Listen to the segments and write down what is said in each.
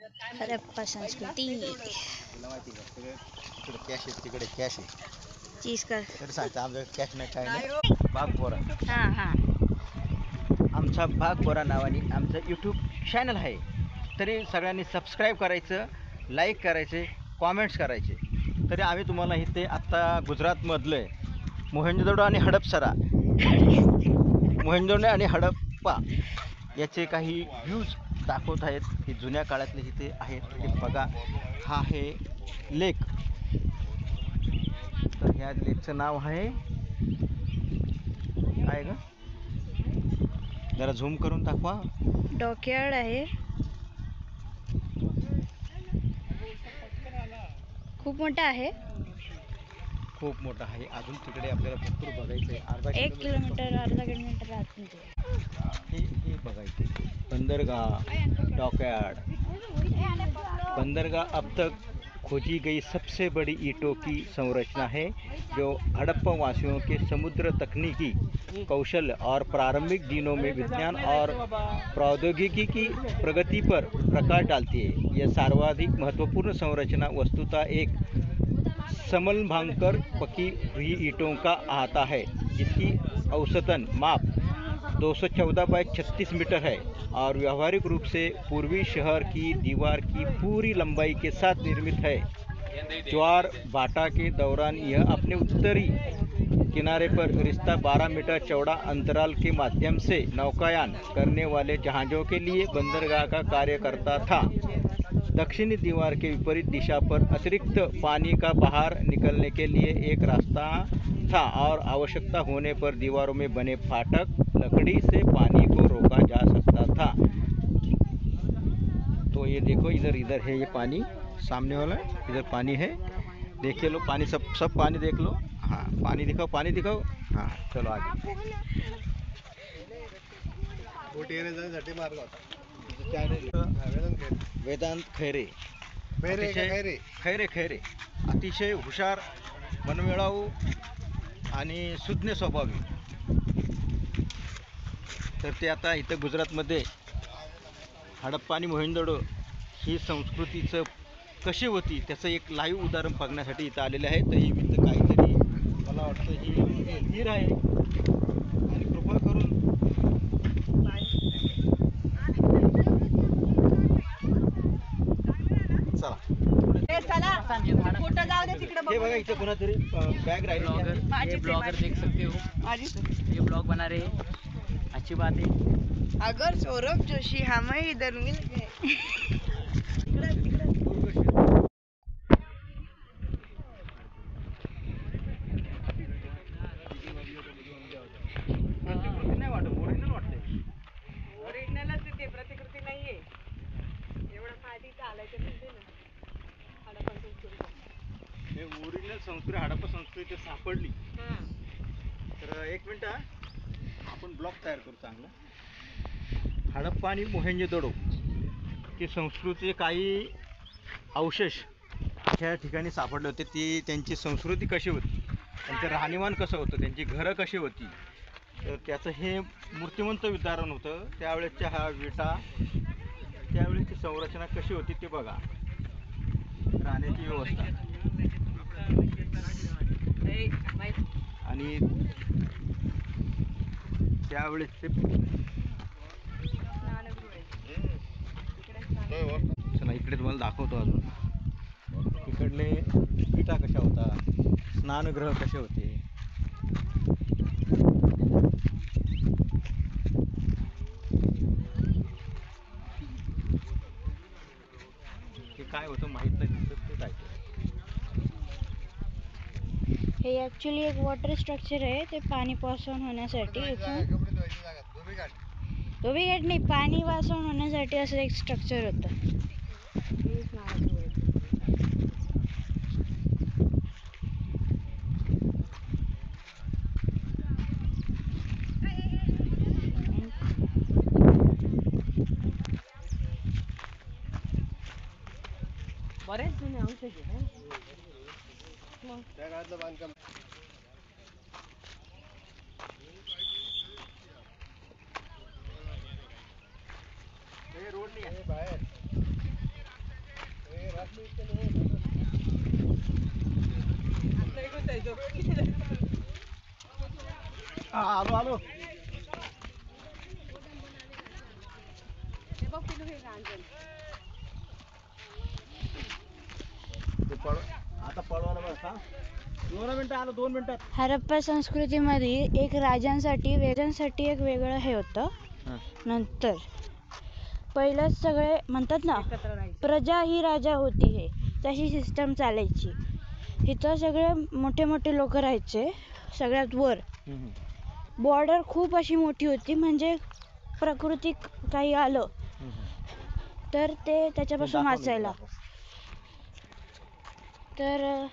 हडप्पा संस्कृती. तुला माहिती का सगळे इकडे कॅश आहे तिकडे कॅश आहे. चीज कर. तर सांगता आमचं कॅश नाही काय नाही. बागबोरा हां हां. आमचा बागबोरा नावाने आमचं यूट्यूब चॅनल आहे. तरी सगळ्यांनी सबस्क्राईब करायचं, लाईक करायचे, कॉमेंट्स करायचे. तरी आम्ही तुम्हाला इथे आत्ता गुजरातमधलं आहे मोहेंजोदडो आणि हडपसरा मोहेंजोदडो आणि हडप्पा याचे काही व्ह्यूज दाखवत आहेत की जुन्या काळातले इथे आहेत. ते बघा हा आहे लेक. तर ह्या लेकचं नाव आहे काय ग, जरा झूम करून दाखवा. डॉकयार्ड आहे. खूप मोठा आहे. खूप मोठा आहे. अजून तिकडे आपल्याला भरपूर बघायचं आहे. 1 किलोमीटर अर्धा किलोमीटर आतमध्ये हे बघायचं बंदरगाह डॉकयार्ड. बंदरगाह अब तक खोजी गई सबसे बड़ी ईंटों की संरचना है जो हड़प्पा वासियों के समुद्र तकनीकी कौशल और प्रारंभिक दिनों में विज्ञान और प्रौद्योगिकी की प्रगति पर प्रकाश डालती है. यह सर्वाधिक महत्वपूर्ण संरचना वस्तुतः एक समलभांकर पकी हुई ईंटों का आता है जिसकी औसतन माप 214 बाय 36 मीटर है और व्यावहारिक रूप से पूर्वी शहर की दीवार की पूरी लंबाई के साथ निर्मित है. ज्वार भाटा के दौरान यह अपने उत्तरी किनारे पर रिश्ता 12 मीटर चौड़ा अंतराल के माध्यम से नौकायान करने वाले जहाज़ों के लिए बंदरगाह का कार्य करता था. दक्षिणी दीवार के विपरीत दिशा पर अतिरिक्त पानी का बाहर निकलने के लिए एक रास्ता था और आवश्यकता होने पर दीवारों में बने फाटक लकड़ी से पानी को रोका जा सकता था. तो ये देखो इधर है ये पानी सामने वाला, इधर पानी है. देखिए लो पानी, सब पानी देख लो. हाँ पानी दिखाओ. हाँ चलो आगे. वेदांत खैरे खैरे अतिशय हुशार, मनमिळावू आणि सुज्ञ स्वभावी. तर ते आता इथं गुजरातमध्ये हडप्पा आणि मोहेंजोदडो ही संस्कृतीचं कशी होती त्याचं एक लाईव्ह उदाहरण बघण्यासाठी इथं आलेले आहे. तर ही इथं काहीतरी मला वाटतं ही हिर आहे आणि कृपा करून हे बघा इथे कोणातरी बॅग राहिली. ब्लॉगर देख सकते हो, ये ब्लॉग बना रहे हैं. अच्छी बात है. अगर सौरभ जोशी हमें इधर मिल गए. नाही वाटत ओरिजिनल वाटते. ओरिजिनलच ते प्रतिकृती नाहीये. एवढं पाठी चालायचं म्हणजे ना हडप्पा संस्कृती. हे ओरिजिनल संस्कृती हडप्पा संस्कृती सापडली. तर एक मिनिट आपण ब्लॉग तयार करू चांगला. हडप्पा आणि मोहेंजोदडो की संस्कृतीचे काही अवशेष ह्या ठिकाणी सापडले होते. ती त्यांची संस्कृती कशी होती, त्यांचं राहणीमान कसं होतं, त्यांची घरं कशी होती, तर त्याचं हे मूर्तिमंत उदाहरण होतं. त्यावेळेसच्या ह्या विटा, त्यावेळेची संरचना कशी होती ते बघा. राहण्याची व्यवस्था आणि त्यावेळेस चला इकडे तुम्हाला दाखवतो. अजून इकडले विटा कशा होता, स्नानगृह कसे होते. हे काय होतं माहित नाही, ते काय हे ॲक्च्युली एक वॉटर स्ट्रक्चर आहे. ते पाणी पासून होण्यासाठी इथून धोबीघाट नाही, पाणी वाचून होण्यासाठी असं एक स्ट्रक्चर होतं. बरेच जुने अवशेष आहे. त्या काळातलं बांधकाम. रोड नाही आहे बाहेर. आलो आलो. हे बघ पिलू हे रांजण. आता पळवायला बघा. 2 मिनिटं आलो, 2 मिनिटात. हरप्पा संस्कृतीमध्ये एक राजांसाठी एक वेगळं हे होतं. नंतर पहिलंच सगळे म्हणतात ना, प्रजा ही राजा होती, हे तशी सिस्टम चालायची. इथं सगळे मोठे मोठे लोक राहायचे सगळ्यात वर. बॉर्डर खूप अशी मोठी होती, म्हणजे प्रकृती काही आलं तर ते त्याच्यापासून वाचायला. तर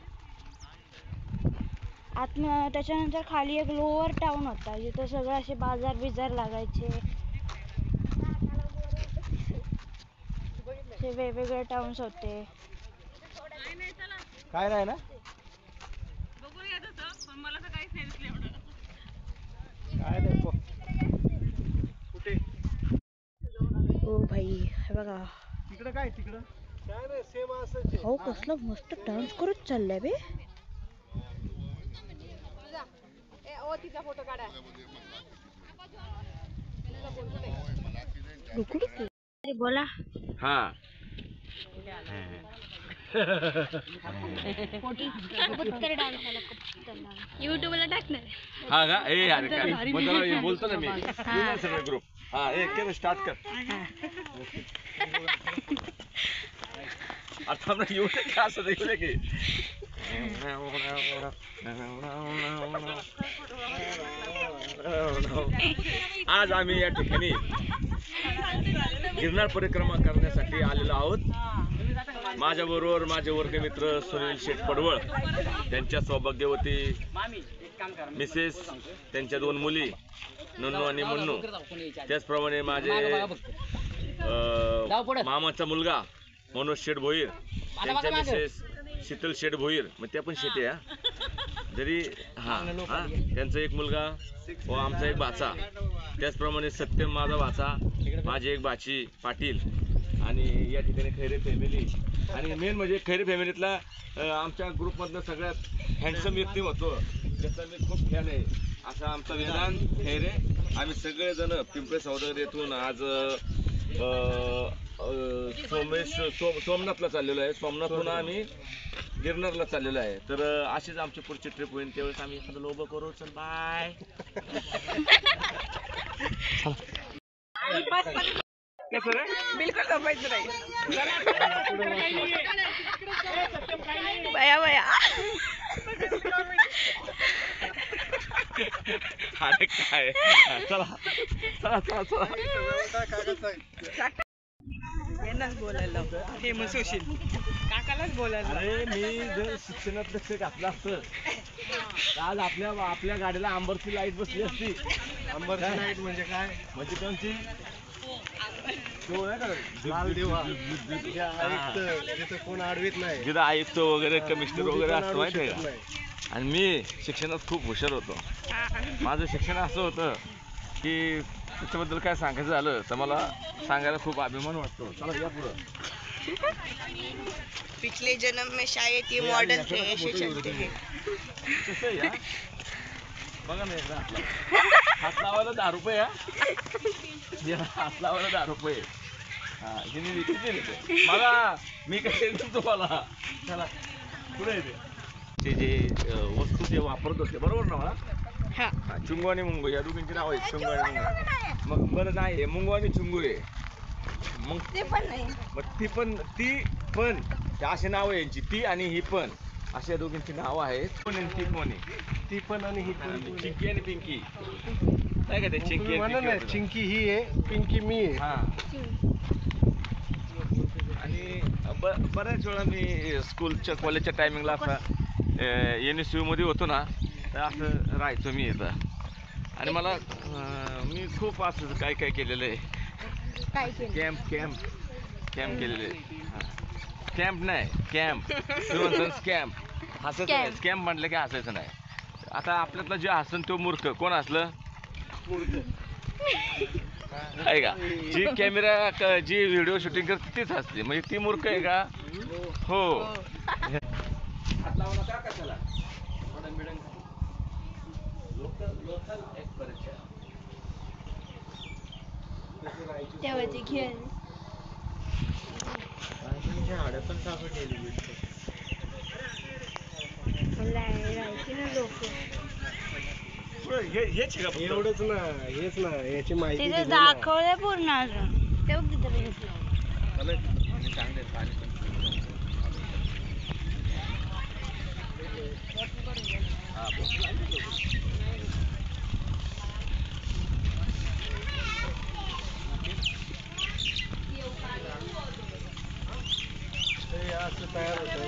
त्याच्यानंतर खाली एक लोअर टाउन होता, जिथं सगळं असे बाजार बिजार लागायचे. ते वेगवेगळे टाउन्स होते. काय नाही ना. बघून येत होतं, पण मला तर काहीच नाही दिसलं एवढं. काय नाही. कुठे? ओ भाई, हे बघा. तिकडं काय? तिकडं काय नाही, सेम असंच. हो, कसलं मस्त डान्स करत चाललंय बे. ओ तिचा फोटो काढा. बोला. हाँ यूट्यूबला टाकणार. हाँ का ए यार मतलब ये बोलतो ना मी सगळे ग्रुप. हाँ एक के स्टार्ट कर. आता हमरा येऊ दे का असं देखू दे की. आज आम्ही या ठिकाणी गिरनार परिक्रमा करण्यासाठी आलेलो आहोत. माझ्याबरोबर माझे वर्गमित्र सुनील शेठ पडवळ, त्यांच्या सौभाग्यवती मिसेस, त्यांच्या 2 मुली नन्नू आणि मुन्नू, त्याचप्रमाणे माझे मामाचा मुलगा मनोज शेठ भोईर, त्यांच्या मिसेस शीतल शेठ भोईर, मग त्या पण शेटे हा जरी हा त्यांचा एक मुलगा व आमचा एक भाचा, त्याचप्रमाणे सत्यम माझा भाचा, माझी एक बाची पाटील, आणि या ठिकाणी खैरे फॅमिली. आणि मेन म्हणजे खैरे फॅमिलीतला आमच्या ग्रुपमधलं सगळ्यात हँडसम व्यक्ती होतो, ज्याचा मी खूप फॅन आहे, असा आमचा वेदांत खैरे. आम्ही सगळेजण पिंपळे सौदागर येथून आज सोमनाथला चाललेलो आहे. सोमनाथहून आम्ही गिरनारला चाललेलो आहे. तर अशीच आमची पुढची ट्रिप होईल, त्यावेळेस आम्ही एखादं लोबो करू. चल बाय. बिलकुल झोपायचं नाही. बया बया. अरे काय, चला चला चला चला. यांनाच बोलायला फेमस होशील, काकालाच बोलायला. अरे मी जर शिक्षणात लक्ष घातलं असतं तर आज आपल्या गाडीला आंबरची लाईट बसली असती. आंबरची लाईट म्हणजे काय? म्हणजे कोणची? कोण आडवीत नाही, जिथं आयुक्त वगैरे कमिशनर वगैरे असतं माहिती आहे का. आणि मी शिक्षणात खूप हुशार होतो. माझं शिक्षण असं होतं की त्याच्याबद्दल काय सांगायचं झालं तर मला सांगायला खूप अभिमान वाटतो. चला या पुढं. पिछले जन्म में शायद ये मॉडर्न थे, ऐसे चलते हैं. कसं आहे या? बघा ना एकदा हात लावायला 10 रुपये. हात लावायला 10 रुपये. हा हिने विकत दिले मला, मी कसं देतो तुम्हाला. चला पुढे येते. ते जे वस्तू जे वापरत होते बरोबर ना मला, चुंगू आणि मुंगू या दोघींची नाव आहेत. चुंगू आणि मुंगू. मग बरं नाही, मुंगू आणि चुंगू आहे. मग ते पण नाही. मग ती पण अशी नाव आहे यांची, ती आणि ही पण, अशा दोघींची नावं आहेत. कोण आणि ती कोण आहे? ती पण आणि ही पण. चिंकी आणि पिंकी नाही का ते? चिंकी आणि चिंकी ही आहे, पिंकी मी आहे. हा. आणि बऱ्याच वेळा मी स्कूलच्या कॉलेजच्या टायमिंगला असा NSU मध्ये होतो ना, तर असं राहायचो मी इथं. आणि मला मी खूप असं काय काय केलेलं आहे. कॅम्प केलेले. कॅम्प नाही, कॅम्प कॅम्प. हसायचं नाही, कॅम्प म्हटलं की हसायचं नाही. आता आपल्यातलं जे हसन तो मूर्ख कोण असलं आहे का? जी कॅमेरा जी व्हिडिओ शूटिंग करते तीच असते, म्हणजे ती मूर्ख आहे का? हो. हात लावू नका कशाला. लोक तेव्हाची खेळ राहायची ना लोक एवढंच ना हेच ना याची माहिती तिथे दिली ना. दाखवलंय पूर्ण अजून तेव्हा तिथे ते असं तयार होतं.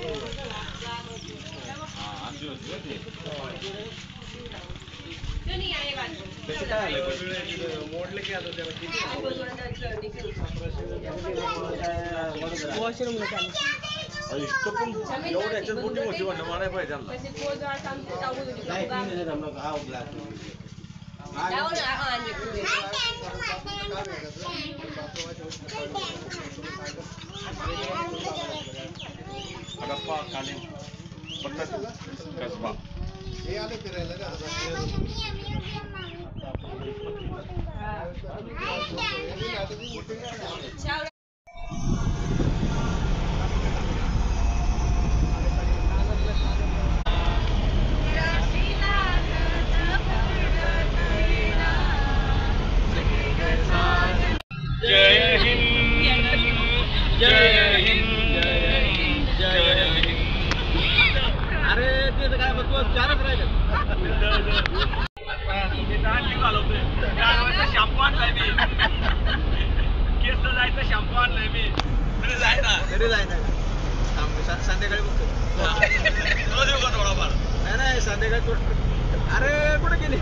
मोडले की आता त्याला वॉशरूमला इतकं पण एवढं याच्यात मोठी मोठी वाटणं मारायला पाहिजे त्यांना. हडप्पा कालीन पद्धत कसबा. हे आले फिरायला का? जय हिंद जय हिंद जय हिंद. अरे ते काय बघतो चारच राहिले. शॅम्पू आणलाय मी. केस जायचं शॅम्पू आणलाय मी. तरी जाय ना. तरी जाय ना संध्याकाळी बघतो. रोज येऊ का थोडाफार. नाही नाही संध्याकाळी तो. अरे कुठे गेली?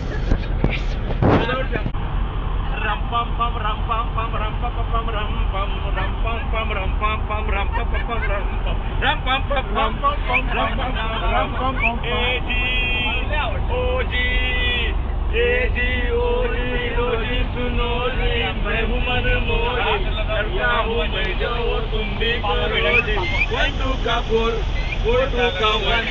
Ram pam pam ram pam pam ram pam pam ram pam ram pam pam ram pam pam ram pam pam ram pam pam ram pam ram pam ओ जी सुनो जी मैं हूँ मन मोही करता हूँ मैं जो तुम भी करो जी. 1 2 का 4 4 2 का 1.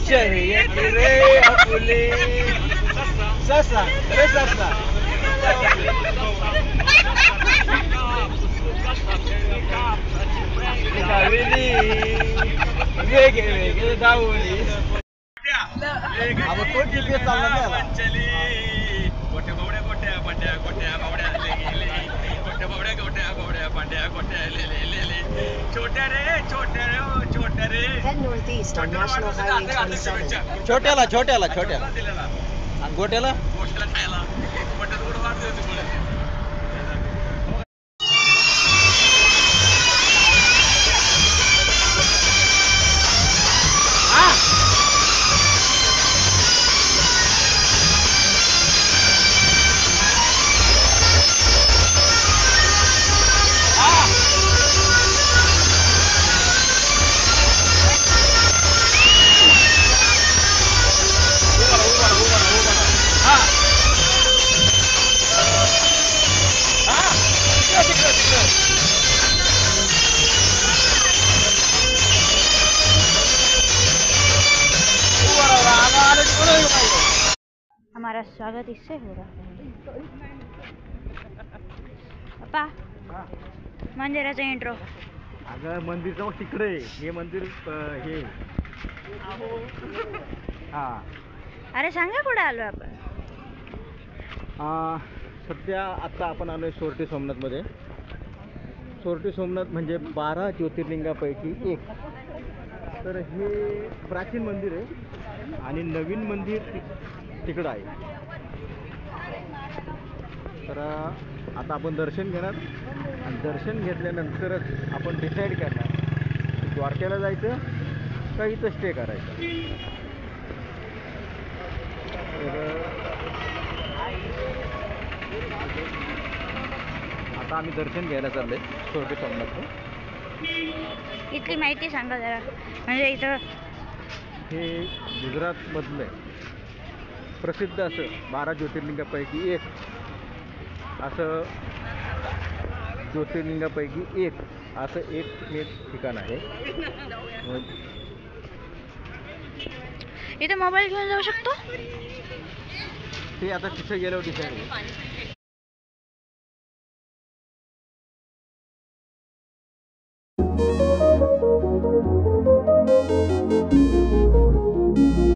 शर्यत रे आपले ससा रे ससा गाविली वेगळे दावली. अब तो टीपी चालला नाही आला. गोट्या बावड्या गोट्या पांड्या गोट्या बावड्या गेले. गोट्या बावड्या गोट्या बावड्या पांड्या गोट्या ले. छोट्या रे छोट्या रे ओ छोट्या रे. Northeast on National Highway 27. छोट्याला छोट्याला दिलेला आणि गोट्याला गोट्याला खायला गोट्यात गोड वाढते होती पुढे. हमारा स्वागत इससे हो रहा है. पप्पा मंदिराचा इंट्रो. अगं मंदिर जाऊ तिकडे. हे मंदिर हे हा अरे सांगा कुठे आलो आपण. सध्या आता आपण आलोय सोरटी सोमनाथमध्ये. सोरटी सोमनाथ म्हणजे 12 ज्योतिर्लिंगापैकी एक. तर हे प्राचीन मंदिर आहे आणि नवीन मंदिर तिकडं आहे. तर आता आपण दर्शन घेणार आणि दर्शन घेतल्यानंतरच आपण डिसाईड करणार की द्वारकेला जायचं का इथं स्टे करायचं. तर आता आम्ही दर्शन घ्यायला चाललोय सोरटी सोमनाथचं. इथली माहिती सांगा जरा. म्हणजे इथं हे गुजरातमधलं आहे प्रसिद्ध असं 12 ज्योतिर्लिंगापैकी एक असं ज्योतिर्लिंगापैकी एक असं एक हे ठिकाण आहे. इथे मोबाईल घेऊन जाऊ शकतो. ते आता तिथे गेल्यावर डिसाईड होईल.